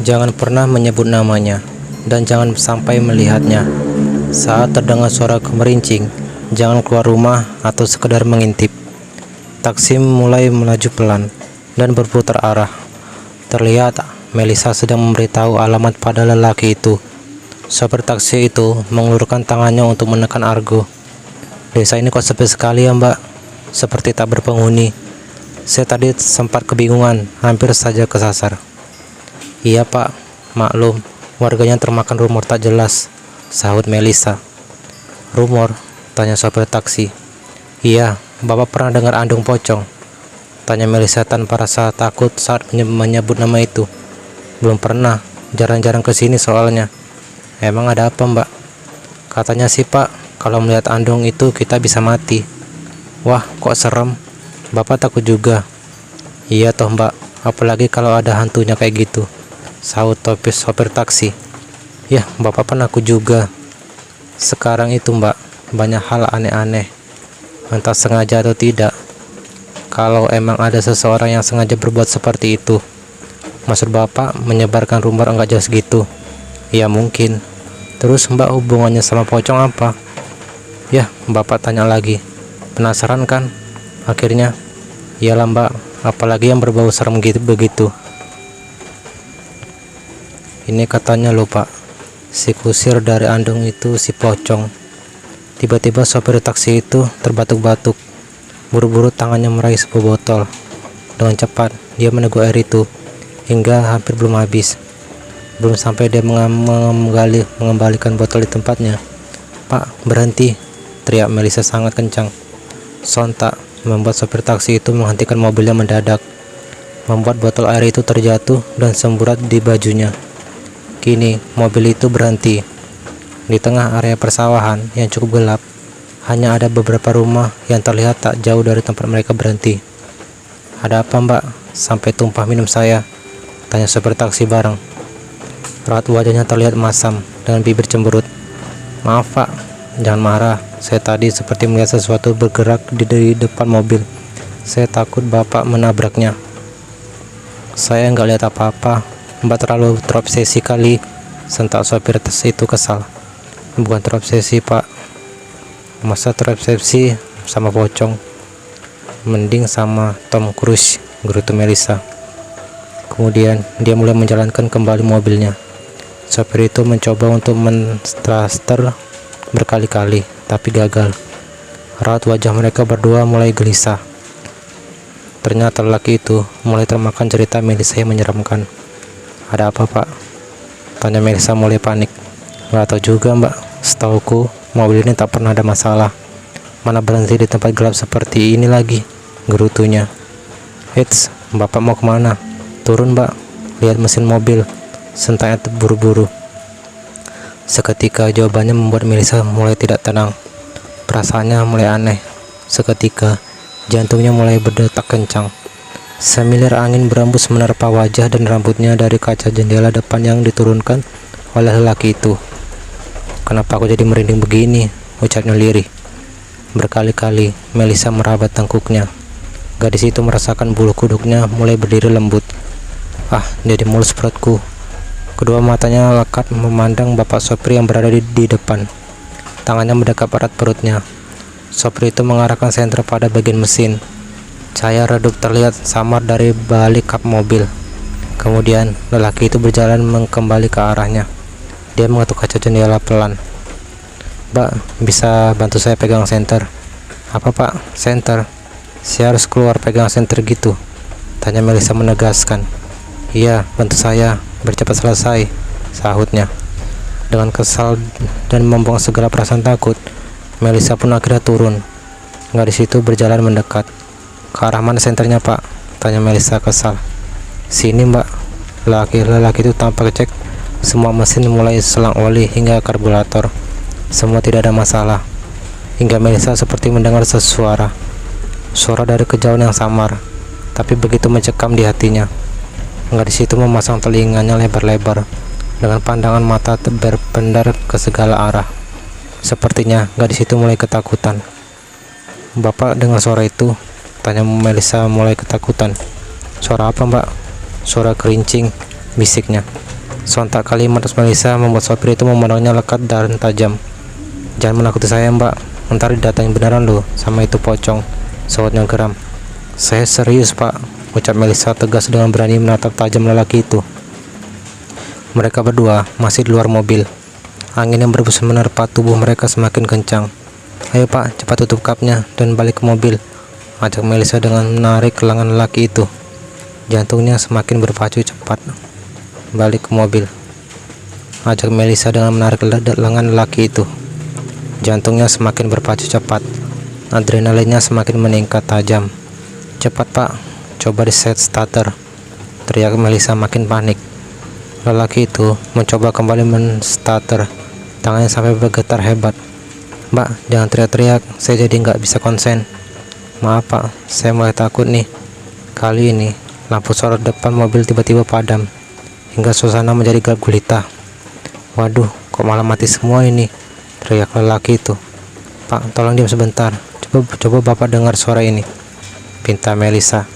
Jangan pernah menyebut namanya, dan jangan sampai melihatnya. Saat terdengar suara gemerincing, jangan keluar rumah atau sekedar mengintip. Taksi mulai melaju pelan dan berputar arah. Terlihat Melisa sedang memberitahu alamat pada lelaki itu. Sopir taksi itu mengulurkan tangannya untuk menekan argo. "Desa ini kok sepi sekali ya, Mbak? Seperti tak berpenghuni. Saya tadi sempat kebingungan, hampir saja kesasar." "Iya Pak, maklum, warganya termakan rumor tak jelas," sahut Melisa. "Rumor?" tanya sopir taksi. "Iya, Bapak pernah dengar andong pocong?" tanya Melisa tanpa rasa takut saat menyebut nama itu. "Belum pernah, jarang-jarang kesini soalnya." "Emang ada apa, Mbak?" "Katanya sih Pak, kalau melihat andong itu kita bisa mati." "Wah, kok serem? Bapak takut juga." "Iya toh Mbak, apalagi kalau ada hantunya kayak gitu," sahut sopir taksi. "Ya, Bapak penakut juga. Sekarang itu Mbak, banyak hal aneh-aneh, entah sengaja atau tidak. Kalau emang ada seseorang yang sengaja berbuat seperti itu." "Maksud Bapak menyebarkan rumor enggak jelas gitu?" "Ya mungkin." "Terus Mbak hubungannya sama pocong apa?" "Ya, Bapak tanya lagi. Penasaran kan?" "Akhirnya." "Iyalah Mbak, apalagi yang berbau serem gitu begitu." "Ini katanya loh Pak, si kusir dari andong itu si pocong." Tiba-tiba sopir taksi itu terbatuk-batuk. Buru-buru tangannya meraih sebuah botol. Dengan cepat dia meneguk air itu hingga hampir belum habis. Belum sampai dia mengembalikan botol di tempatnya, "Pak, berhenti!" teriak Melisa sangat kencang. Sontak membuat sopir taksi itu menghentikan mobilnya mendadak, membuat botol air itu terjatuh dan semburat di bajunya. Kini mobil itu berhenti di tengah area persawahan yang cukup gelap. Hanya ada beberapa rumah yang terlihat tak jauh dari tempat mereka berhenti. "Ada apa Mbak? Sampai tumpah minum saya?" tanya sopir taksi bareng. Raut wajahnya terlihat masam dengan bibir cemberut. "Maaf Pak, jangan marah. Saya tadi seperti melihat sesuatu bergerak di depan mobil. Saya takut Bapak menabraknya." "Saya nggak lihat apa-apa. Mbak terlalu terobsesi kali," sentak sopir taksi itu kesal. "Bukan terobsesi Pak. Masa terobsesi sama pocong? Mending sama Tom Cruise," gerutu Melisa. Kemudian dia mulai menjalankan kembali mobilnya. Sopir itu mencoba untuk menstraster berkali-kali, tapi gagal. Raut wajah mereka berdua mulai gelisah. Ternyata lelaki itu mulai termakan cerita Melisa yang menyeramkan. "Ada apa Pak?" tanya Melisa mulai panik. "Gak tahu juga Mbak, setauku mobil ini tak pernah ada masalah. Mana berhenti di tempat gelap seperti ini lagi," gerutunya. "Eits, Bapak mau kemana?" "Turun Mbak, lihat mesin mobil," sentaknya buru-buru. Seketika jawabannya membuat Melisa mulai tidak tenang. Perasaannya mulai aneh. Seketika jantungnya mulai berdetak kencang. Semilir angin berembus menerpa wajah dan rambutnya dari kaca jendela depan yang diturunkan oleh lelaki itu. "Kenapa aku jadi merinding begini?" ucapnya lirih. Berkali-kali Melisa meraba tengkuknya. Gadis itu merasakan bulu kuduknya mulai berdiri lembut. "Ah, jadi mulus perutku." Kedua matanya lekat memandang bapak sopir yang berada di depan. Tangannya mendekap erat perutnya. Sopir itu mengarahkan senter pada bagian mesin. Cahaya redup terlihat samar dari balik kap mobil. Kemudian lelaki itu berjalan kembali ke arahnya. Dia mengetuk kaca jendela pelan. "Mbak, bisa bantu saya pegang senter?" "Apa Pak? Senter? Saya harus keluar pegang senter gitu?" tanya Melisa menegaskan. "Iya, bantu saya, bercepat selesai," sahutnya. Dengan kesal dan membuang segala perasaan takut, Melisa pun akhirnya turun. Gadis itu berjalan mendekat. "Ke arah mana senternya Pak?" tanya Melisa kesal. "Sini Mbak." Lelaki itu tanpa cek semua mesin mulai selang oli hingga karburator. Semua tidak ada masalah. Hingga Melisa seperti mendengar suara dari kejauhan yang samar, tapi begitu mencekam di hatinya. Gadis itu memasang telinganya lebar-lebar dengan pandangan mata berpendar ke segala arah. Sepertinya gadis itu mulai ketakutan. "Bapak dengar suara itu?" tanya Melisa mulai ketakutan. "Suara apa Mbak?" "Suara kerincing," bisiknya. Sontak kalimat Melisa membuat sopir itu memandangnya lekat dan tajam. "Jangan menakuti saya, Mbak. Ntar didatangin beneran loh sama itu pocong," sahutnya geram. "Saya serius, Pak," ucap Melisa tegas dengan berani menatap tajam lelaki itu. Mereka berdua masih di luar mobil. Angin yang berembus menerpa tubuh mereka semakin kencang. "Ayo Pak, cepat tutup kapnya dan balik ke mobil," ajak Melisa dengan menarik lengan lelaki itu. Jantungnya semakin berpacu cepat. "Balik ke mobil," ajak Melisa dengan menarik lengan lelaki itu. Jantungnya semakin berpacu cepat. Adrenalinnya semakin meningkat tajam. "Cepat Pak, coba di set starter," teriak Melisa makin panik. Lelaki itu mencoba kembali men-starter. Tangannya sampai bergetar hebat. "Mbak, jangan teriak-teriak, saya jadi nggak bisa konsen." "Maaf Pak, saya mulai takut nih." Kali ini lampu sorot depan mobil tiba-tiba padam hingga suasana menjadi gelap gulita. "Waduh, kok malah mati semua ini?" teriak lelaki itu. "Pak, tolong diam sebentar. Coba Bapak dengar suara ini," pinta Melisa.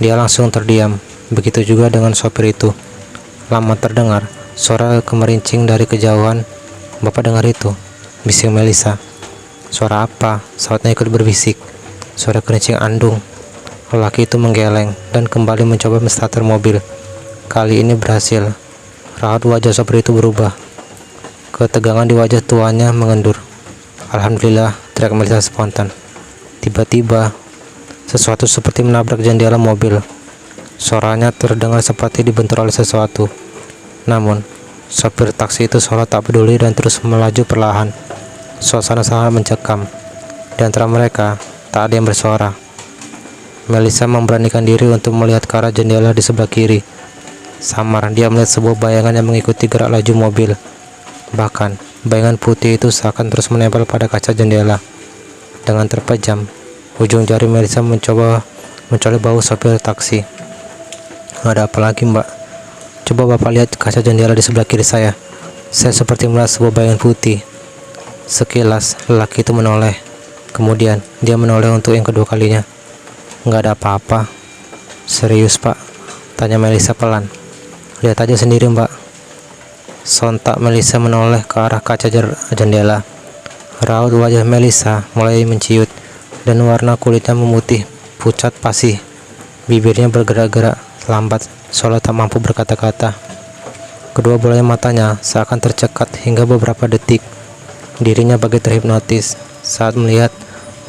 Dia langsung terdiam. Begitu juga dengan sopir itu. Lama terdengar suara kemerincing dari kejauhan. "Bapak dengar itu?" bisik Melisa. "Suara apa?" sahutnya ikut berbisik. "Suara kerincing andung." Lelaki itu menggeleng dan kembali mencoba menstarter mobil. Kali ini berhasil. Raut wajah sopir itu berubah. Ketegangan di wajah tuanya mengendur. "Alhamdulillah," teriak Melisa spontan. Tiba-tiba sesuatu seperti menabrak jendela mobil. Suaranya terdengar seperti dibentur oleh sesuatu. Namun sopir taksi itu seolah tak peduli dan terus melaju perlahan. Suasana sangat mencekam. Di antara mereka tak ada yang bersuara. Melisa memberanikan diri untuk melihat ke arah jendela di sebelah kiri. Samar dia melihat sebuah bayangan yang mengikuti gerak laju mobil. Bahkan bayangan putih itu seakan terus menempel pada kaca jendela. Dengan terpejam, ujung jari Melisa mencoba mencolek bahu sopir taksi. "Ada apa lagi Mbak? Coba Bapak lihat kaca jendela di sebelah kiri saya. Saya seperti melihat sebuah bayangan putih." Sekilas lelaki itu menoleh. Kemudian dia menoleh untuk yang kedua kalinya. "Nggak ada apa-apa." "Serius Pak?" tanya Melisa pelan. "Lihat aja sendiri Mbak." Sontak Melisa menoleh ke arah kaca jendela. Raut wajah Melisa mulai menciut dan warna kulitnya memutih pucat pasih. Bibirnya bergerak-gerak lambat seolah tak mampu berkata-kata. Kedua bola matanya seakan tercekat hingga beberapa detik. Dirinya bagai terhipnotis saat melihat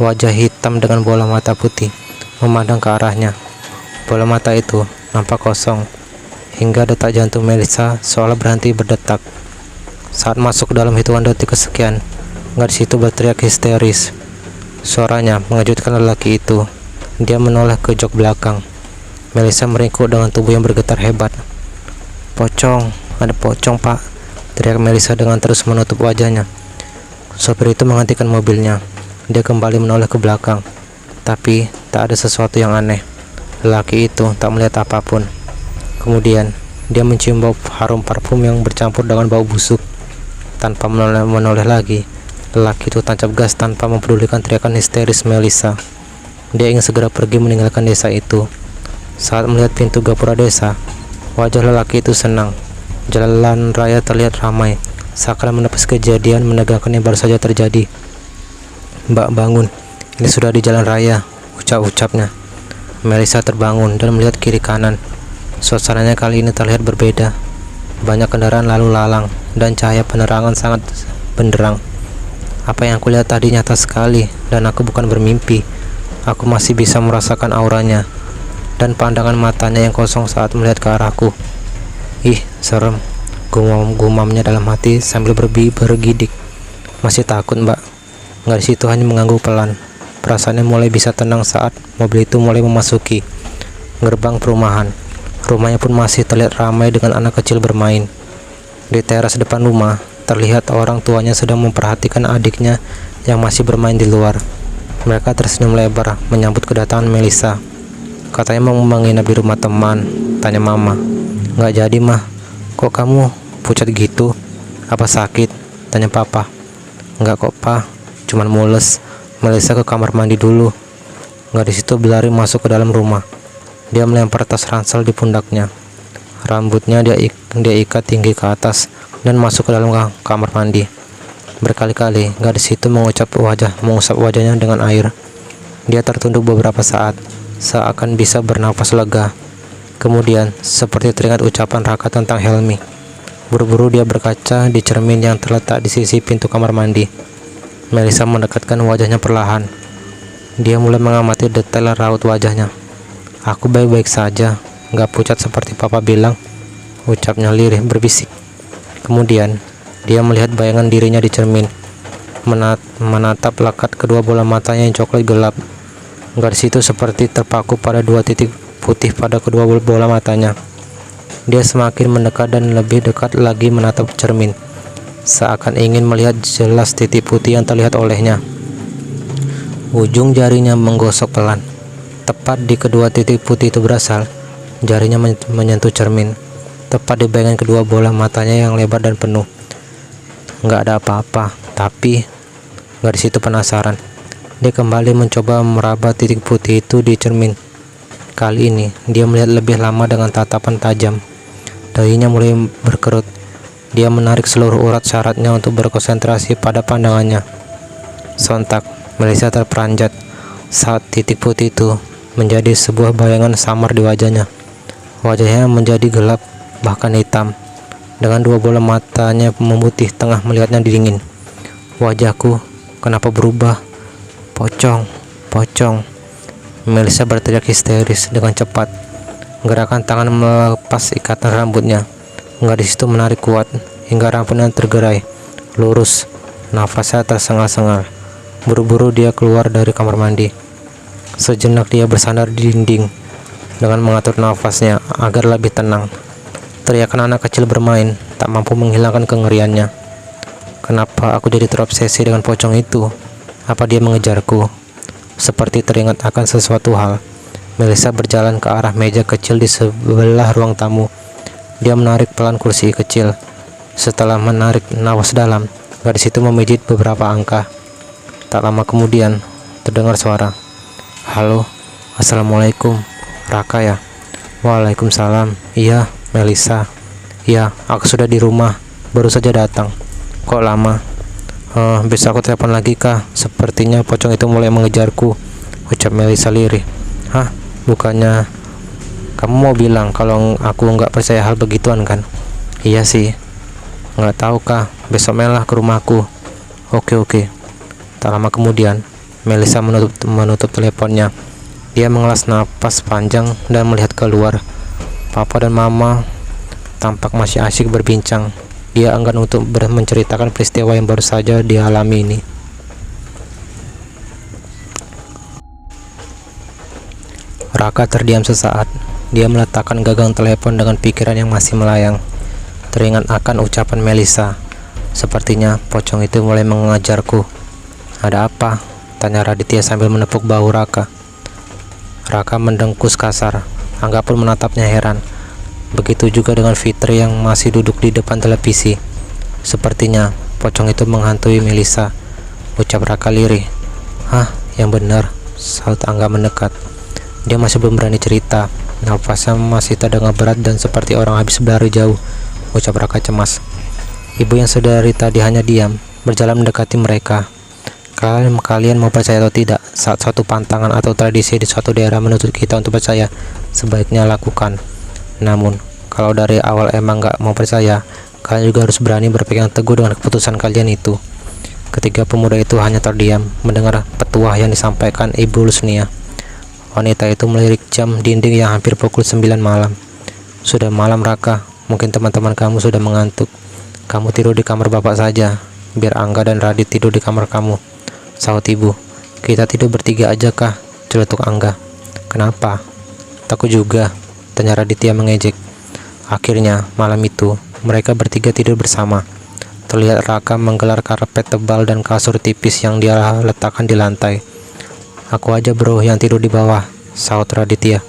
wajah hitam dengan bola mata putih memandang ke arahnya. Bola mata itu nampak kosong hingga detak jantung Melisa seolah berhenti berdetak. Saat masuk ke dalam hitungan detik kesekian, gadis itu berteriak histeris. Suaranya mengejutkan lelaki itu. Dia menoleh ke jok belakang. Melisa meringkuk dengan tubuh yang bergetar hebat. "Pocong, ada pocong Pak," teriak Melisa dengan terus menutup wajahnya. Sopir itu menghentikan mobilnya. Dia kembali menoleh ke belakang. Tapi tak ada sesuatu yang aneh. Lelaki itu tak melihat apapun. Kemudian dia mencium bau harum parfum yang bercampur dengan bau busuk. Tanpa menoleh lagi, lelaki itu tancap gas tanpa mempedulikan teriakan histeris Melisa. Dia ingin segera pergi meninggalkan desa itu. Saat melihat pintu gapura desa, wajah lelaki itu senang. Jalan raya terlihat ramai, seakan menepis kejadian menegangkan yang baru saja terjadi. "Mbak, bangun, ini sudah di jalan raya," ucap-ucapnya. Melisa terbangun dan melihat kiri kanan. Suasananya kali ini terlihat berbeda. Banyak kendaraan lalu lalang dan cahaya penerangan sangat benderang. Apa yang kulihat tadi nyata sekali dan aku bukan bermimpi. Aku masih bisa merasakan auranya dan pandangan matanya yang kosong saat melihat ke arahku. "Ih, serem," gumamnya dalam hati sambil bergidik. "Masih takut Mbak?" Gadis itu hanya mengangguk pelan. Perasaannya mulai bisa tenang saat mobil itu mulai memasuki gerbang perumahan. Rumahnya pun masih terlihat ramai dengan anak kecil bermain. Di teras depan rumah, terlihat orang tuanya sedang memperhatikan adiknya yang masih bermain di luar. Mereka tersenyum lebar menyambut kedatangan Melisa. "Katanya mau menginap di rumah teman," tanya Mama. "Nggak jadi Mah. Kok kamu pucat gitu? Apa sakit?" tanya Papa. "Nggak kok Pa, cuman mules." Melisa ke kamar mandi dulu. Gadis itu berlari masuk ke dalam rumah. Dia melempar tas ransel di pundaknya. Rambutnya dia ikat tinggi ke atas dan masuk ke dalam kamar mandi. Berkali-kali gadis itu mengusap wajahnya dengan air. Dia tertunduk beberapa saat, seakan bisa bernafas lega. Kemudian, seperti teringat ucapan Raka tentang Helmi, buru-buru dia berkaca di cermin yang terletak di sisi pintu kamar mandi. Melisa mendekatkan wajahnya perlahan. Dia mulai mengamati detail raut wajahnya. "Aku baik-baik saja, gak pucat seperti papa bilang," ucapnya lirih berbisik. Kemudian, dia melihat bayangan dirinya di cermin, menatap lekat kedua bola matanya yang coklat gelap. Gadis itu seperti terpaku pada dua titik putih pada kedua bola matanya. Dia semakin mendekat dan lebih dekat lagi menatap cermin, seakan ingin melihat jelas titik putih yang terlihat olehnya. Ujung jarinya menggosok pelan. Tepat di kedua titik putih itu berasal, jarinya menyentuh cermin, tepat di bayangan kedua bola matanya yang lebar dan penuh. Nggak ada apa-apa, tapi gadis itu penasaran. Dia kembali mencoba meraba titik putih itu di cermin. Kali ini, dia melihat lebih lama dengan tatapan tajam. Dahinya mulai berkerut. Dia menarik seluruh urat syaratnya untuk berkonsentrasi pada pandangannya. Sontak, Melisa terperanjat saat titik putih itu menjadi sebuah bayangan samar di wajahnya. Wajahnya menjadi gelap, bahkan hitam, dengan dua bola matanya memutih tengah melihatnya dingin. "Wajahku, kenapa berubah? Pocong, pocong!" Melisa berteriak histeris dengan cepat. Gerakan tangan melepas ikatan rambutnya. Gadis itu menarik kuat hingga rambutnya tergerai lurus. Nafasnya tersengal-sengal. Buru-buru dia keluar dari kamar mandi. Sejenak dia bersandar di dinding dengan mengatur nafasnya agar lebih tenang. Teriakan anak kecil bermain tak mampu menghilangkan kengeriannya. Kenapa aku jadi terobsesi dengan pocong itu? Apa dia mengejarku? Seperti teringat akan sesuatu hal, Melisa berjalan ke arah meja kecil di sebelah ruang tamu. Dia menarik pelan kursi kecil. Setelah menarik napas dalam, gadis itu memijit beberapa angka. Tak lama kemudian, terdengar suara. "Halo, assalamualaikum, Raka ya?" "Waalaikumsalam, iya, Melisa. Iya, aku sudah di rumah, baru saja datang." "Kok lama?" Bisa aku telepon lagi kah? Sepertinya pocong itu mulai mengejarku," ucap Melisa lirih. "Hah? Bukannya kamu mau bilang kalau aku nggak percaya hal begituan kan?" "Iya sih. Nggak tahu kah, besok Melah ke rumahku." Oke." Tak lama kemudian, Melisa menutup teleponnya. Dia mengelas napas panjang dan melihat keluar. Papa dan Mama tampak masih asyik berbincang. Dia enggan untuk menceritakan peristiwa yang baru saja dialami ini. Raka terdiam sesaat. Dia meletakkan gagang telepon dengan pikiran yang masih melayang. Teringat akan ucapan Melisa. Sepertinya pocong itu mulai mengejarku. "Ada apa?" tanya Raditya sambil menepuk bahu Raka. Raka mendengkus kasar. Angga pun menatapnya heran. Begitu juga dengan Fitri yang masih duduk di depan televisi. "Sepertinya pocong itu menghantui Melisa," ucap Raka lirih. "Hah, yang benar," saut Angga mendekat. Dia masih belum berani cerita. Nafasnya masih terdengar berat dan seperti orang habis berlari jauh, ucap Raka cemas. Ibu yang sedari tadi hanya diam, berjalan mendekati mereka. Kalian mau percaya atau tidak, saat suatu pantangan atau tradisi di suatu daerah menuntut kita untuk percaya, sebaiknya lakukan. Namun, kalau dari awal emang gak mau percaya, kalian juga harus berani berpegang teguh dengan keputusan kalian itu. Ketiga pemuda itu hanya terdiam, mendengar petuah yang disampaikan Ibu Lusnia. Wanita itu melirik jam dinding yang hampir pukul 9 malam. "Sudah malam Raka, mungkin teman-teman kamu sudah mengantuk. Kamu tidur di kamar bapak saja, biar Angga dan Radit tidur di kamar kamu," sahut ibu. "Kita tidur bertiga aja kah?" celetuk Angga. "Kenapa?" "Takut juga," tanya Raditya mengejek. Akhirnya, malam itu, mereka bertiga tidur bersama. Terlihat Raka menggelar karpet tebal dan kasur tipis yang dia letakkan di lantai. "Aku aja bro yang tidur di bawah," sahut Raditya.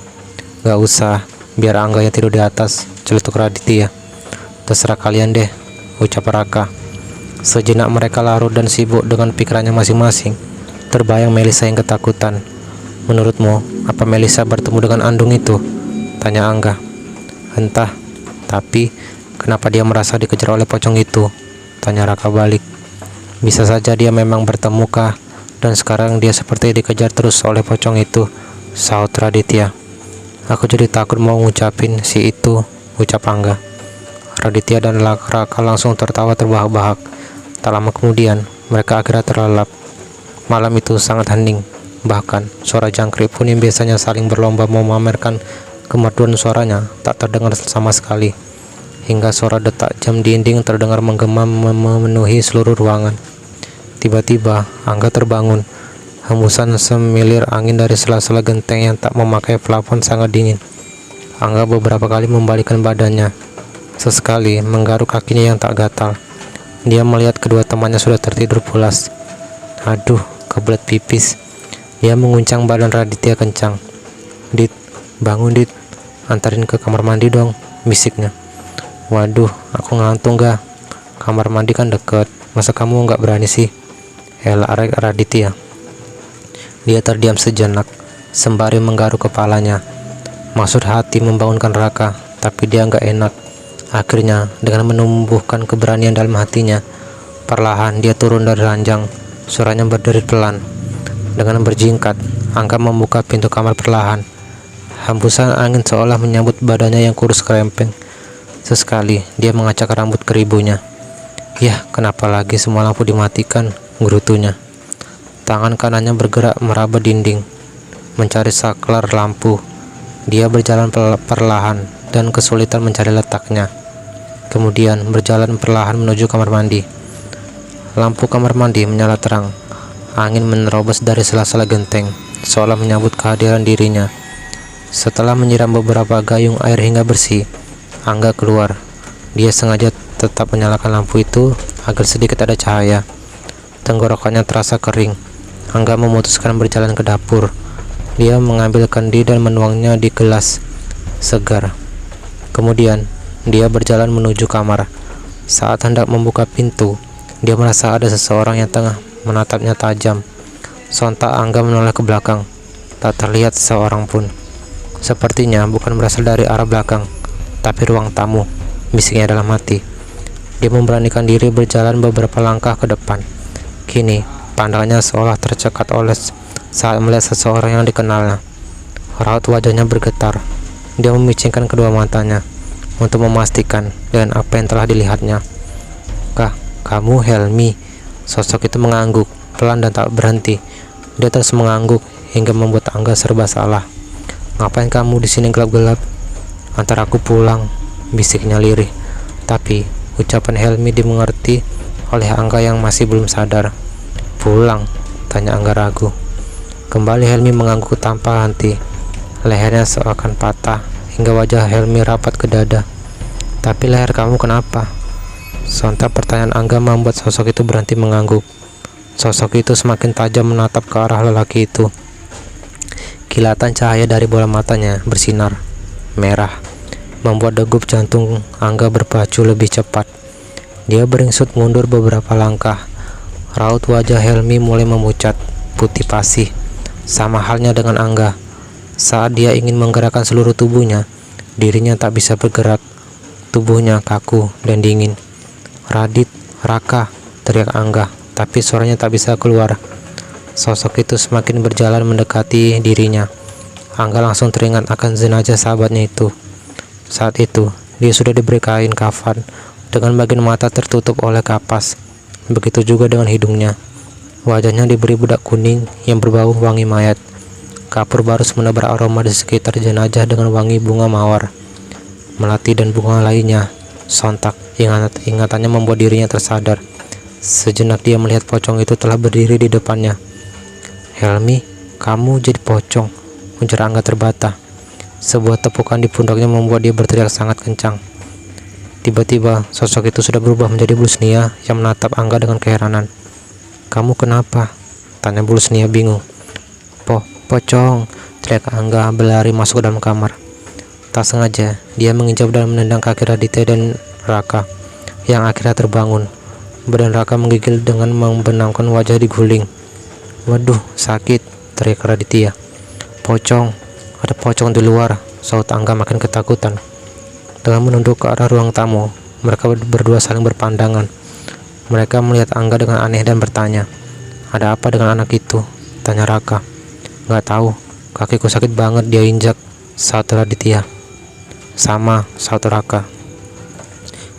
"Gak usah, biar Angga yang tidur di atas," celetuk Raditya. "Terserah kalian deh," ucap Raka. Sejenak mereka larut dan sibuk dengan pikirannya masing-masing. Terbayang Melisa yang ketakutan. "Menurutmu, apa Melisa bertemu dengan Andung itu?" tanya Angga. "Entah, Tapi kenapa dia merasa dikejar oleh pocong itu? Tanya Raka balik. Bisa saja dia memang bertemu kah, dan sekarang dia seperti dikejar terus oleh pocong itu, saut Raditya. Aku jadi takut mau ngucapin si itu, ucap Angga. Raditya dan Raka langsung tertawa terbahak-bahak. Tak lama kemudian, mereka akhirnya terlelap. Malam itu sangat hening. Bahkan, suara jangkrik pun yang biasanya saling berlomba mau memamerkan kemerduan suaranya tak terdengar sama sekali. Hingga suara detak jam dinding terdengar menggema memenuhi seluruh ruangan. Tiba-tiba, Angga terbangun. Hembusan semilir angin dari sela-sela genteng yang tak memakai plafon sangat dingin. Angga beberapa kali membalikkan badannya. Sesekali menggaruk kakinya yang tak gatal. Dia melihat kedua temannya sudah tertidur pulas. Aduh, kebelet pipis. Dia menguncang badan Raditya kencang. Dit, bangun Dit, antarin ke kamar mandi dong, bisiknya. Waduh, aku ngantuk gak? Kamar mandi kan deket, masa kamu nggak berani sih? Elak Raditya. Dia terdiam sejenak, sembari menggaruk kepalanya. Maksud hati membangunkan Raka, tapi dia nggak enak. Akhirnya, dengan menumbuhkan keberanian dalam hatinya, perlahan dia turun dari ranjang. Suaranya berderit pelan. Dengan berjingkat, Angga membuka pintu kamar perlahan. Hembusan angin seolah menyambut badannya yang kurus kerempeng. Sesekali, dia mengacak rambut keribunya. Yah, kenapa lagi semua lampu dimatikan? Gerutunya. Tangan kanannya bergerak meraba dinding, mencari saklar lampu. Dia berjalan perlahan dan kesulitan mencari letaknya. Kemudian berjalan perlahan menuju kamar mandi. Lampu kamar mandi menyala terang. Angin menerobos dari sela-sela genteng, seolah menyambut kehadiran dirinya. Setelah menyiram beberapa gayung air hingga bersih, Angga keluar. Dia sengaja tetap menyalakan lampu itu agar sedikit ada cahaya. Tenggorokannya terasa kering. Angga memutuskan berjalan ke dapur. Dia mengambil kendi dan menuangnya di gelas segar. Kemudian, dia berjalan menuju kamar. Saat hendak membuka pintu, dia merasa ada seseorang yang tengah menatapnya tajam. Sontak Angga menoleh ke belakang. Tak terlihat seorang pun. Sepertinya bukan berasal dari arah belakang, tapi ruang tamu, bisiknya dalam hati. Dia memberanikan diri berjalan beberapa langkah ke depan. Kini, pandangannya seolah tercekat oleh saat melihat seseorang yang dikenalnya. Raut wajahnya bergetar. Dia memicingkan kedua matanya untuk memastikan dengan apa yang telah dilihatnya. Kah, kamu Helmi? Sosok itu mengangguk, pelan dan tak berhenti. Dia terus mengangguk hingga membuat Angga serba salah. Ngapain kamu di sini gelap-gelap? Antar aku pulang, bisiknya lirih. Tapi ucapan Helmi dimengerti oleh Angga yang masih belum sadar. Pulang? Tanya Angga ragu. Kembali Helmi mengangguk tanpa henti. Lehernya seakan patah hingga wajah Helmi rapat ke dada. Tapi leher kamu kenapa? Sontak pertanyaan Angga membuat sosok itu berhenti mengangguk. Sosok itu semakin tajam menatap ke arah lelaki itu. Kilatan cahaya dari bola matanya bersinar merah, membuat degup jantung Angga berpacu lebih cepat. Dia beringsut mundur beberapa langkah. Raut wajah Helmi mulai memucat, putih pasih, sama halnya dengan Angga. Saat dia ingin menggerakkan seluruh tubuhnya, dirinya tak bisa bergerak. Tubuhnya kaku dan dingin. Radit, Raka, teriak Angga, tapi suaranya tak bisa keluar. Sosok itu semakin berjalan mendekati dirinya. Angga langsung teringat akan jenazah sahabatnya itu. Saat itu, dia sudah diberi kain kafan dengan bagian mata tertutup oleh kapas. Begitu juga dengan hidungnya. Wajahnya diberi bedak kuning yang berbau wangi mayat. Kapur barus menebar aroma di sekitar jenazah dengan wangi bunga mawar, melati dan bunga lainnya. Sontak ingatannya membuat dirinya tersadar. Sejenak dia melihat pocong itu telah berdiri di depannya. Helmi, kamu jadi pocong, ujar Angga terbata. Sebuah tepukan di pundaknya membuat dia berteriak sangat kencang. Tiba-tiba sosok itu sudah berubah menjadi Blusnia yang menatap Angga dengan keheranan. Kamu kenapa? Tanya Blusnia bingung. Pocong, teriak Angga berlari masuk ke dalam kamar. Tak sengaja, dia menginjak dan menendang kaki Raditya dan Raka, yang akhirnya terbangun. Badan Raka menggigil dengan membenamkan wajah diguling. Waduh, sakit, teriak Raditya. Pocong, ada pocong di luar, saut Angga makin ketakutan. Dengan menunduk ke arah ruang tamu, mereka berdua saling berpandangan. Mereka melihat Angga dengan aneh dan bertanya, "Ada apa dengan anak itu?" tanya Raka. "Nggak tahu, kakiku sakit banget dia injak," saut Raditya. "Sama," saut Raka.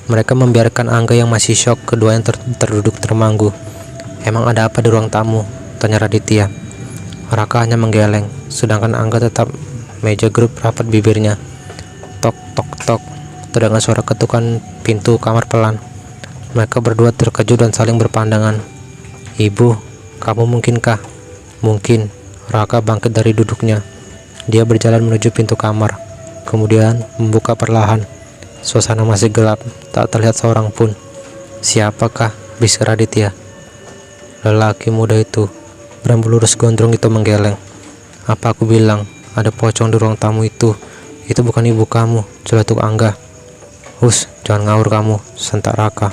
Mereka membiarkan Angga yang masih syok, keduanya terduduk termanggu. "Emang ada apa di ruang tamu?" tanya Raditya. Raka hanya menggeleng, sedangkan Angga tetap meja grup rapat bibirnya. Tok tok tok, terdengar suara ketukan pintu kamar pelan. Mereka berdua terkejut dan saling berpandangan. "Ibu, kamu mungkinkah?" "Mungkin." Raka bangkit dari duduknya. Dia berjalan menuju pintu kamar, kemudian membuka perlahan. Suasana masih gelap, tak terlihat seorang pun. "Siapakah?" bisik Raditya. Lelaki muda itu, berambut lurus gondrong itu menggeleng. "Apa aku bilang, ada pocong di ruang tamu itu. Itu bukan ibu kamu," celetuk Angga. "Hus, jangan ngawur kamu," sentak Raka.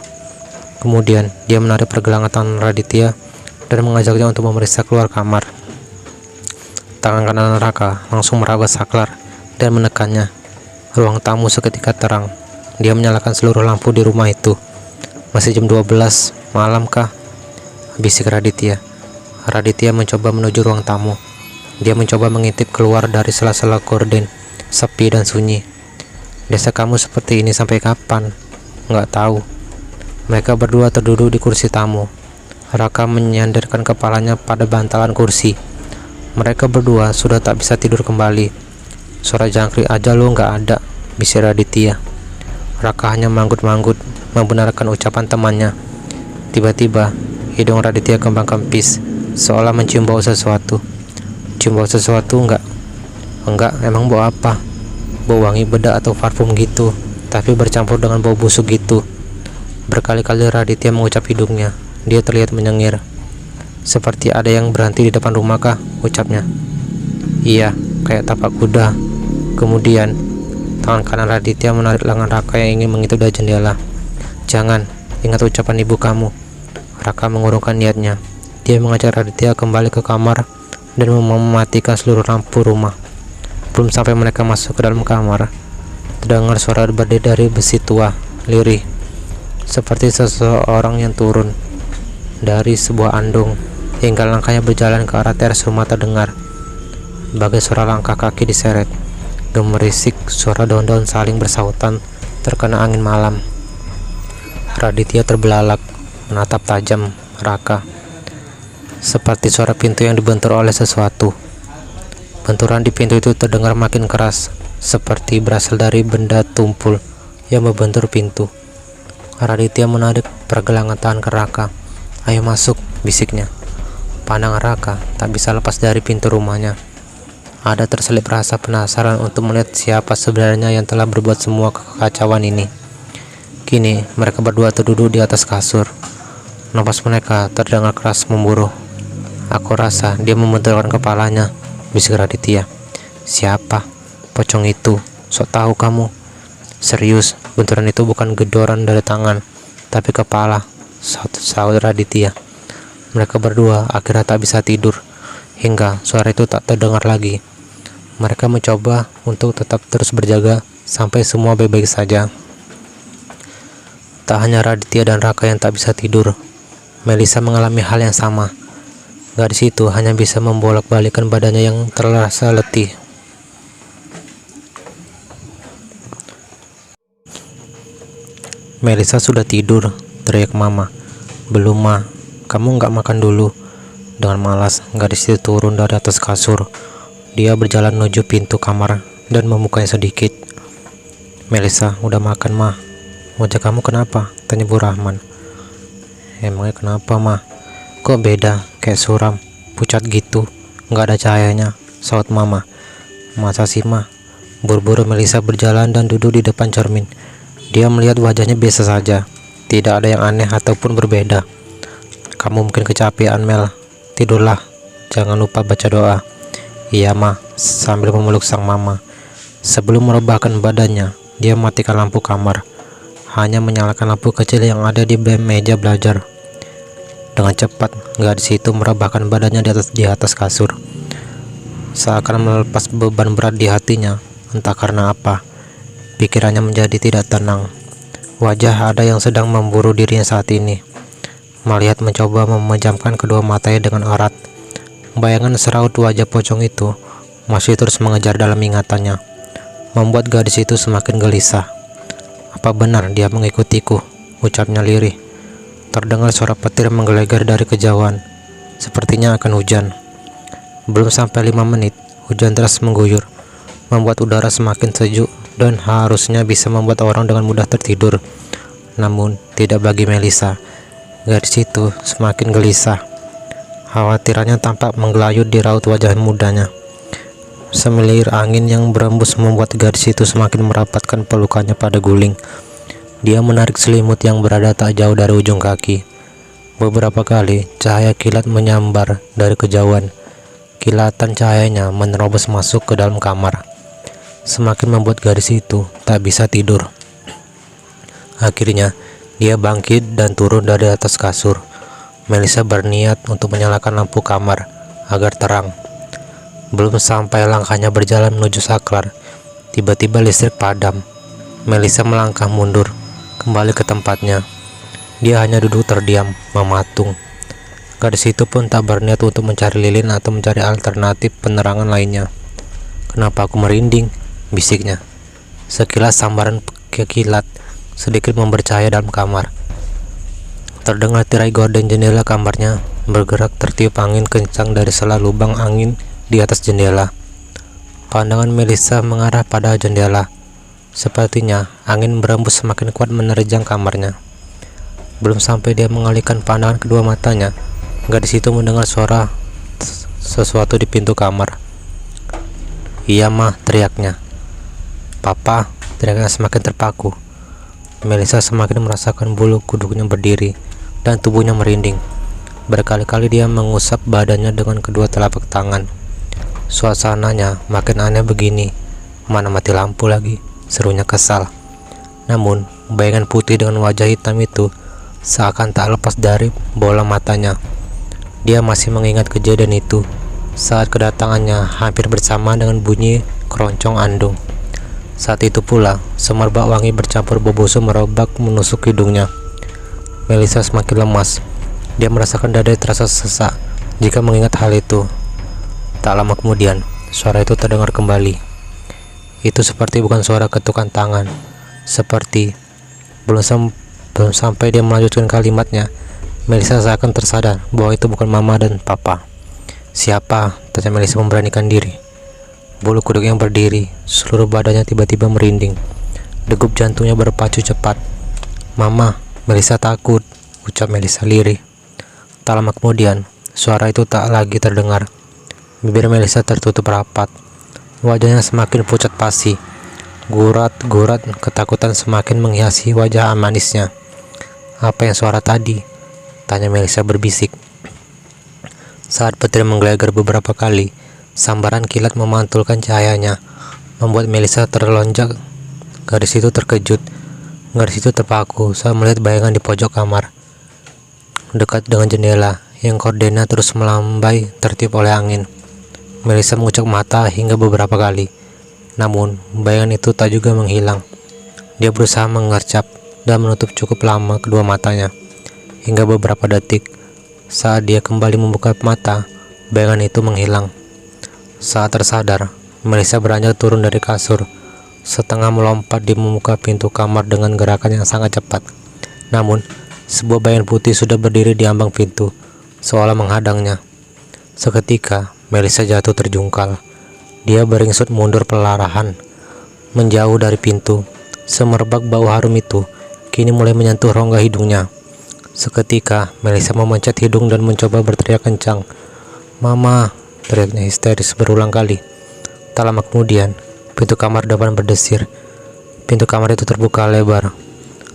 Kemudian dia menarik pergelangan tangan Raditya dan mengajaknya untuk memeriksa keluar kamar. Tangan kanan Raka langsung meraba saklar dan menekannya. Ruang tamu seketika terang. Dia menyalakan seluruh lampu di rumah itu. "Masih jam 12 malam kah?" bisik Raditya. Raditya mencoba menuju ruang tamu. Dia mencoba mengintip keluar dari sela-sela gorden, sepi dan sunyi. "Desa kamu seperti ini sampai kapan?" "Nggak tahu." Mereka berdua terduduk di kursi tamu. Raka menyandarkan kepalanya pada bantalan kursi. Mereka berdua sudah tak bisa tidur kembali. "Suara jangkrik aja lo nggak ada," bisik Raditya. Raka hanya manggut-manggut membenarkan ucapan temannya. Tiba-tiba hidung Raditya kembang kempis, seolah mencium bau sesuatu. "Cium bau sesuatu enggak?" "Enggak, emang bau apa?" "Bau wangi bedak atau parfum gitu, tapi bercampur dengan bau busuk gitu." Berkali-kali Raditya mengucap hidungnya. Dia terlihat menyengir. "Seperti ada yang berhenti di depan rumah kah?" ucapnya. "Iya, kayak tapak kuda." Kemudian tangan kanan Raditya menarik lengan Raka yang ingin mengintip dari jendela. "Jangan, ingat ucapan ibu kamu." Raka mengurungkan niatnya. Dia mengajak Raditya kembali ke kamar dan mematikan seluruh lampu rumah. Belum sampai mereka masuk ke dalam kamar, terdengar suara berdiri dari besi tua, lirih, seperti seseorang yang turun dari sebuah andong, hingga langkahnya berjalan ke arah teras rumah terdengar. Bagai suara langkah kaki diseret, gemerisik suara daun-daun saling bersautan terkena angin malam. Raditya terbelalak, menatap tajam Raka, seperti suara pintu yang dibentur oleh sesuatu. Benturan di pintu itu terdengar makin keras, seperti berasal dari benda tumpul yang membentur pintu. Raditya menarik pergelangan tangan ke Raka. "Ayo masuk," bisiknya. Pandangan Raka tak bisa lepas dari pintu rumahnya. Ada terselip rasa penasaran untuk melihat siapa sebenarnya yang telah berbuat semua kekacauan ini. Kini mereka berdua terduduk di atas kasur. Napas mereka terdengar keras memburuh. "Aku rasa dia membenturkan kepalanya," bisik Raditya. "Siapa?" "Pocong itu, sok tahu kamu." "Serius, benturan itu bukan gedoran dari tangan, tapi kepala," saut Raditya. Mereka berdua akhirnya tak bisa tidur, hingga suara itu tak terdengar lagi. Mereka mencoba untuk tetap terus berjaga sampai semua baik-baik saja. Tak hanya Raditya dan Raka yang tak bisa tidur, Melisa mengalami hal yang sama. Gadis itu hanya bisa membolak-balikkan badannya yang terasa letih. "Melisa sudah tidur," teriak Mama. "Belum, Ma. Kamu nggak makan dulu?" Dengan malas, gadis itu turun dari atas kasur. Dia berjalan menuju pintu kamar dan membukanya sedikit. "Melisa, udah makan, Ma." "Wajah kamu kenapa?" tanya Bu Rahman. "Emangnya kenapa, Ma?" "Kok beda, kayak suram, pucat gitu, nggak ada cahayanya," saut Mama. "Masa sih, Ma?" Buru-buru Melisa berjalan dan duduk di depan cermin. Dia melihat wajahnya biasa saja, tidak ada yang aneh ataupun berbeda. "Kamu mungkin kecapean, Mel. Tidurlah, jangan lupa baca doa." "Iya, Ma," sambil memeluk sang mama. Sebelum merebahkan badannya, dia matikan lampu kamar, hanya menyalakan lampu kecil yang ada di meja belajar. Dengan cepat, gadis itu merebahkan badannya di atas kasur, seakan melepas beban berat di hatinya. Entah karena apa, Pikirannya menjadi tidak tenang. Wajah ada yang sedang memburu dirinya saat ini. Melihat mencoba memejamkan kedua matanya dengan erat. Bayangan seraut wajah pocong itu masih terus mengejar dalam ingatannya, membuat gadis itu semakin gelisah. "Apa benar dia mengikutiku?" ucapnya lirih. Terdengar suara petir menggelegar dari kejauhan. Sepertinya akan hujan. Belum sampai 5 menit, hujan deras mengguyur, membuat udara semakin sejuk dan harusnya bisa membuat orang dengan mudah tertidur. Namun, tidak bagi Melisa. Gadis itu semakin gelisah. Khawatirannya tampak menggelayut di raut wajah mudanya. Semilir angin yang berembus membuat gadis itu semakin merapatkan pelukannya pada guling. Dia menarik selimut yang berada tak jauh dari ujung kaki. Beberapa kali cahaya kilat menyambar dari kejauhan. Kilatan cahayanya menerobos masuk ke dalam kamar, semakin membuat gadis itu tak bisa tidur. Akhirnya dia bangkit dan turun dari atas kasur. Melisa berniat untuk menyalakan lampu kamar agar terang. Belum sampai langkahnya berjalan menuju saklar, tiba-tiba listrik padam. Melisa melangkah mundur kembali ke tempatnya. Dia hanya duduk terdiam, mematung. Gadis itu pun tak berniat untuk mencari lilin atau mencari alternatif penerangan lainnya. "Kenapa aku merinding?" bisiknya. Sekilas sambaran kilat sedikit memberi cahaya dalam kamar. Terdengar tirai gorden jendela kamarnya bergerak tertiup angin kencang dari sela lubang angin di atas jendela. Pandangan Melisa mengarah pada jendela. Sepertinya angin berembus semakin kuat menerjang kamarnya. Belum sampai dia mengalihkan pandangan kedua matanya, gadis itu mendengar suara sesuatu di pintu kamar. "Iya, mah," teriaknya. "Papa," teriaknya semakin terpaku. Melisa semakin merasakan bulu kuduknya berdiri dan tubuhnya merinding. Berkali-kali dia mengusap badannya dengan kedua telapak tangan. Suasananya makin aneh begini. Mana mati lampu lagi, serunya kesal. Namun, bayangan putih dengan wajah hitam itu seakan tak lepas dari bola matanya. Dia masih mengingat kejadian itu saat kedatangannya hampir bersama dengan bunyi keroncong andung. Saat itu pula, semerbak wangi bercampur bau busuk merobak menusuk hidungnya. Melisa semakin lemas. Dia merasakan dada terasa sesak jika mengingat hal itu. Tak lama kemudian, suara itu terdengar kembali. Itu seperti bukan suara ketukan tangan. Seperti belum sampai dia melanjutkan kalimatnya, Melisa seakan tersadar bahwa itu bukan mama dan papa. "Siapa?" tanya Melisa memberanikan diri. Bulu kuduk yang berdiri, seluruh badannya tiba-tiba merinding. Degup jantungnya berpacu cepat. "Mama," Melisa takut, ucap Melisa lirih. Tak lama kemudian, suara itu tak lagi terdengar. Bibir Melisa tertutup rapat. Wajahnya semakin pucat pasi. Gurat-gurat ketakutan semakin menghiasi wajah manisnya. "Apa yang suara tadi?" tanya Melisa berbisik. Saat petir menggelegar beberapa kali, sambaran kilat memantulkan cahayanya, membuat Melisa terlonjak. Gadis itu terkejut. Gadis itu terpaku saat melihat bayangan di pojok kamar, dekat dengan jendela yang kordennya terus melambai tertiup oleh angin. Melisa mengucap mata hingga beberapa kali, namun bayangan itu tak juga menghilang. Dia berusaha mengercap dan menutup cukup lama kedua matanya, hingga beberapa detik. Saat dia kembali membuka mata, bayangan itu menghilang. Saat tersadar, Melisa beranjak turun dari kasur, setengah melompat di membuka pintu kamar dengan gerakan yang sangat cepat. Namun, sebuah bayangan putih sudah berdiri di ambang pintu, seolah menghadangnya. Seketika, Melisa jatuh terjungkal. Dia beringsut mundur perlahan, menjauh dari pintu. Semerbak bau harum itu kini mulai menyentuh rongga hidungnya. Seketika, Melisa memencet hidung dan mencoba berteriak kencang. "Mama!" teriaknya histeris berulang kali. Tak lama kemudian, pintu kamar depan berdesir. Pintu kamar itu terbuka lebar.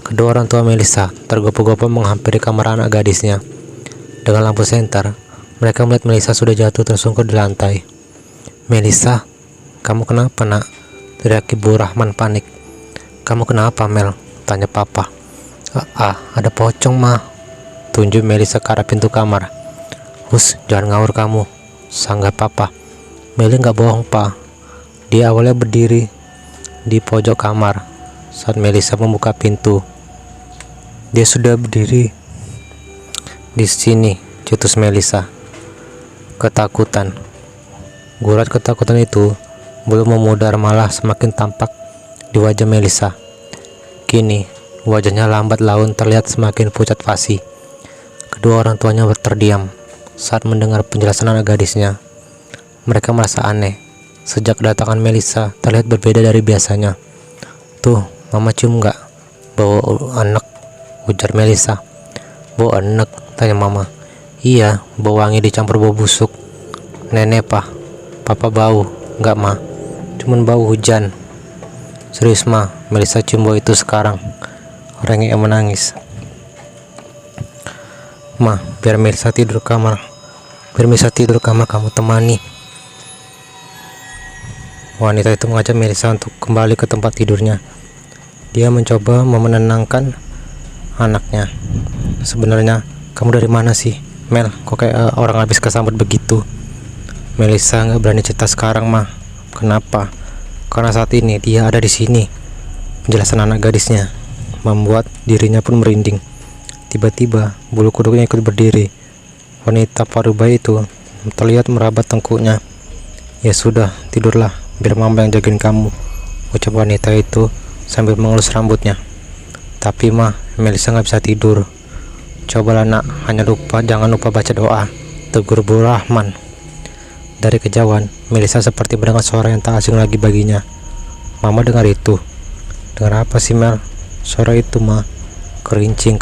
Kedua orang tua Melisa tergopoh-gopoh menghampiri kamar anak gadisnya. Dengan lampu senter, mereka melihat Melisa sudah jatuh tersungkur di lantai. "Melisa, kamu kenapa, nak?" teriak Ibu Rahman panik. "Kamu kenapa, Mel?" tanya papa. Ada pocong, mah," tunjuk Melisa ke arah pintu kamar. "Hus, jangan ngawur kamu," sanggah papa. "Meli nggak bohong, pa. Dia awalnya berdiri di pojok kamar, saat Melisa membuka pintu. Dia sudah berdiri di sini, cetus Melisa. Ketakutan. Gurat ketakutan itu belum memudar, malah semakin tampak di wajah Melisa. Kini wajahnya lambat laun terlihat semakin pucat pasi. Kedua orang tuanya terdiam saat mendengar penjelasan anak gadisnya. Mereka merasa aneh. Sejak kedatangan Melisa terlihat berbeda dari biasanya. "Tuh, mama cium nggak bau anak?" ujar Melisa. "Bau anak?" tanya mama. "Iya, bau wangi dicampur bau busuk." "Nenek papa bau?" "Nggak ma, cuman bau hujan." "Serius ma, Melisa cium bau itu sekarang?" Rengek menangis. "Ma, biar Melisa tidur kamar kamu temani." Wanita itu mengajak Melisa untuk kembali ke tempat tidurnya. Dia mencoba menenangkan anaknya. "Sebenarnya kamu dari mana sih, Mel? Kok kayak orang habis kesambet begitu?" Melisa nggak berani cerita sekarang, mah. "Kenapa?" "Karena saat ini dia ada di sini." Penjelasan anak gadisnya membuat dirinya pun merinding. Tiba-tiba bulu kuduknya ikut berdiri. Wanita parubaya itu terlihat merabat tengkuknya. "Ya sudah, tidurlah, biar mama yang jagain kamu," ucap wanita itu sambil mengelus rambutnya. "Tapi mah, Melisa nggak bisa tidur." "Cobalah nak, jangan lupa baca doa," tegur Bu Rahman. Dari kejauhan, Melisa seperti mendengar suara yang tak asing lagi baginya. "Mama dengar itu?" "Dengar apa sih, Mel?" "Suara itu mah, kerincing,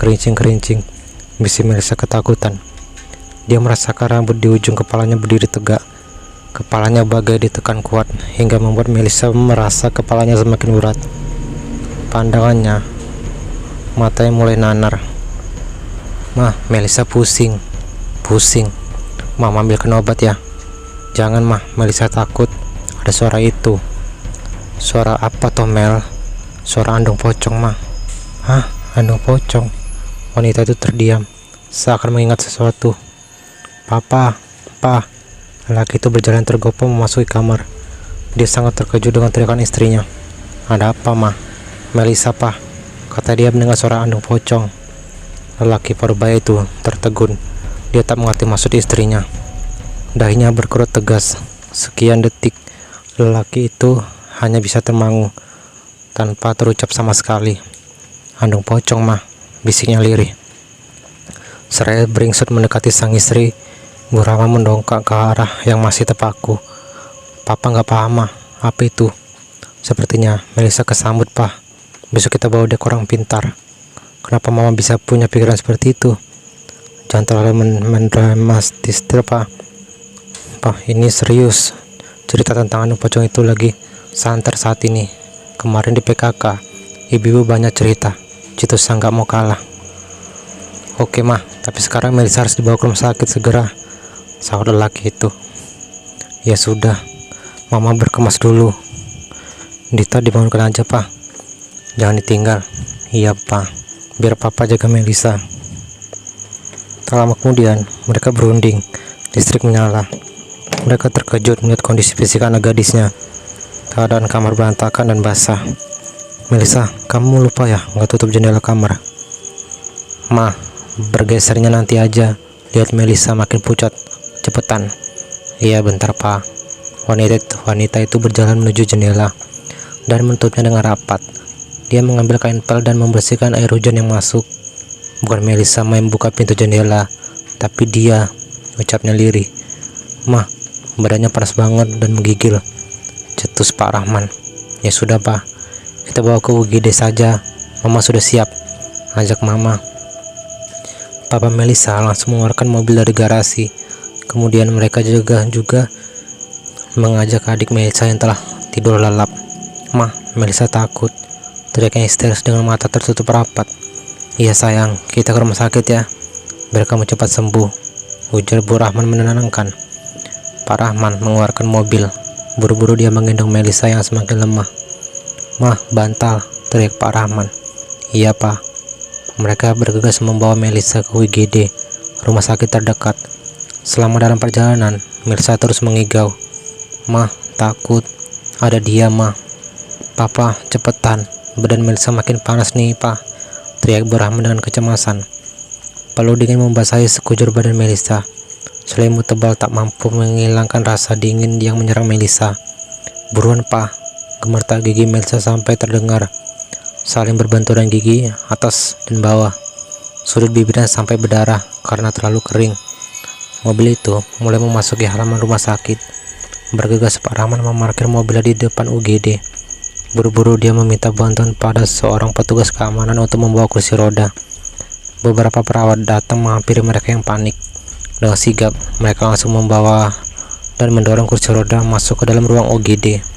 bisik Melisa ketakutan. Dia merasakan rambut di ujung kepalanya berdiri tegak. Kepalanya bagai ditekan kuat hingga membuat Melisa merasa kepalanya semakin berat. Pandangannya, matanya mulai nanar. "Mah, Melisa pusing. Mama ambilkan obat ya." "Jangan mah, Melisa takut. Ada suara itu." "Suara apa toh, Mel?" "Suara andong pocong mah." "Hah, andong pocong?" Wanita itu terdiam, seakan mengingat sesuatu. Papa. Lelaki itu berjalan tergopoh memasuki kamar. Dia sangat terkejut dengan teriakan istrinya. "Ada apa, ma?" "Melisa, pa," kata dia mendengar suara andong pocong. Lelaki parubaya itu tertegun. Dia tak mengerti maksud istrinya. Dahinya berkerut tegas. Sekian detik, lelaki itu hanya bisa termangu tanpa terucap sama sekali. "Andong pocong, ma," bisiknya lirih. Seraya beringsut mendekati sang istri, Bu Rama mendongak ke arah yang masih terpaku. "Papa nggak paham, mah. Apa itu?" "Sepertinya Melisa kesambut, pa. Besok kita bawa dia ke orang pintar." "Kenapa mama bisa punya pikiran seperti itu?" "Jangan terlalu mendramatisir, pa. Ini serius. Cerita tentang andong pocong itu lagi santer saat ini. Kemarin di PKK, ibu-ibu banyak cerita. Citusa nggak mau kalah." "Oke, mah, tapi sekarang Melisa harus dibawa ke rumah sakit segera," sahut lelaki itu. "Ya sudah, mama berkemas dulu. Dita dibangunkan aja, pa. Jangan ditinggal." "Iya, pa. Biar papa jaga Melisa." Tak lama kemudian, mereka berunding. Listrik menyala. Mereka terkejut melihat kondisi fisik anak gadisnya. Keadaan kamar berantakan dan basah. "Melisa, kamu lupa ya nggak tutup jendela kamar?" "Ma, bergesernya nanti aja. Lihat Melisa makin pucat. Cepetan." "Iya, bentar, pa." Wanita itu berjalan menuju jendela dan menutupnya dengan rapat. Dia mengambil kain pel dan membersihkan air hujan yang masuk. Bukan Melisa main buka pintu jendela, tapi dia, ucapnya lirih. "Mah, badannya panas banget dan menggigil," cetus Pak Rahman. "Ya sudah, pa. Kita bawa ke UGD saja. Mama sudah siap," ajak mama. Papa Melisa langsung mengeluarkan mobil dari garasi. Kemudian mereka juga mengajak adik Melisa yang telah tidur lelap. "Mah, Melisa takut," teriaknya histeris dengan mata tertutup rapat. "Iya sayang, kita ke rumah sakit ya, biar kamu cepat sembuh," ujar Bu Rahman menenangkan. Pak Rahman mengeluarkan mobil. Buru-buru dia menggendong Melisa yang semakin lemah. "Mah, bantal," teriak Pak Rahman. "Iya, pa." Mereka bergegas membawa Melisa ke UGD, rumah sakit terdekat. Selama dalam perjalanan, Melisa terus mengigau. "Mah, takut. Ada dia, mah. Papa, cepetan. Badan Melisa makin panas nih, Pak, teriak Bu Rahman dengan kecemasan. Palu dingin membasahi sekujur badan Melisa. Selimut tebal tak mampu menghilangkan rasa dingin yang menyerang Melisa. Buruan, Pak, gemetar gigi Melisa sampai terdengar. Saling berbenturan gigi atas dan bawah. Sudut bibirnya sampai berdarah karena terlalu kering. Mobil itu mulai memasuki halaman rumah sakit. Bergegas Pak Rahman memarkir mobilnya di depan UGD. Buru-buru dia meminta bantuan pada seorang petugas keamanan untuk membawa kursi roda. Beberapa perawat datang menghampiri mereka yang panik. Dengan sigap, mereka langsung membawa dan mendorong kursi roda masuk ke dalam ruang UGD.